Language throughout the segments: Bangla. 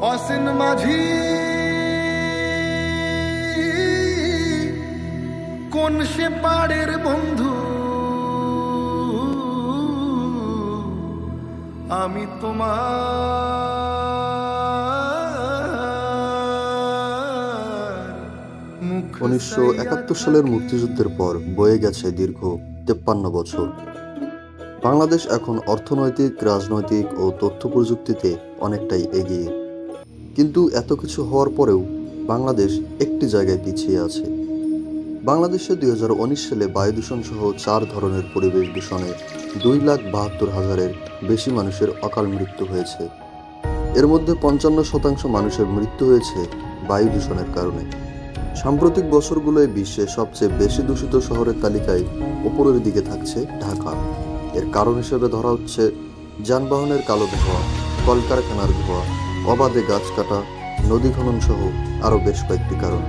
অসীন মাঝি কোন সে পাড়ের বন্ধু, আমি তোমার 1971 সালের মুক্তিযুদ্ধের পর বয়ে গেছে দীর্ঘ 53 বছর। বাংলাদেশ এখন অর্থনৈতিক, রাজনৈতিক ও তথ্য প্রযুক্তিতে অনেকটাই এগিয়ে, কিন্তু এত কিছু হওয়ার পরেও বাংলাদেশ একটি জায়গায় পিছিয়ে আছে। বাংলাদেশে 2019 সালে বায়ু দূষণ সহ 4 ধরনের পরিবেশ দূষণে 2,72,000-এর বেশি মানুষের অকাল মৃত্যু হয়েছে। এর মধ্যে 55% মানুষের মৃত্যু হয়েছে বায়ু দূষণের কারণে। সাম্প্রতিক বছরগুলোয় বিশ্বে সবচেয়ে বেশি দূষিত শহরের তালিকায় উপরের দিকে থাকছে ঢাকা। এর কারণ হিসেবে ধরা হচ্ছে যানবাহনের কালো ধোঁয়া, কলকারখানার ধোঁয়া, অবাধে গাছ কাটা, নদী খনন সহ আরও বেশ কয়েকটি কারণ।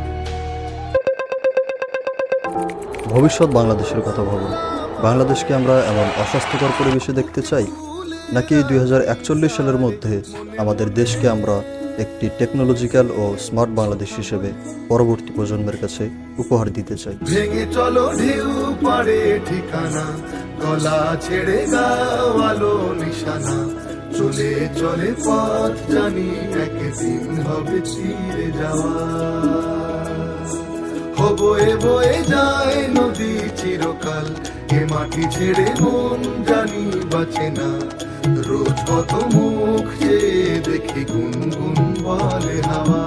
ভবিষ্যৎ বাংলাদেশের কথা ভাবুন। বাংলাদেশকে আমরা এমন অস্বাস্থ্যকর পরিবেশে দেখতে চাই, নাকি 2041 সালের মধ্যে আমাদের দেশকে আমরা একটি টেকনোলজিক্যাল ও স্মার্ট বাংলাদেশ হিসেবে পরবর্তী প্রজন্মের কাছে উপহার দিতে চাই? ভেঙে চলো ঢেউ পারে ঠিকানা, গলা ছেড়ে গাও আলো নিশানা, চলে চলে পথ জানি একদিন হবে চিরে যাওয়া। বয়ে বয়ে যায় নদী চিরকাল, এ মাটি ছেড়ে মন জানি বাঁচে না, রোজ কত মুখ যে দেখি গুনগুন বলে হাওয়া।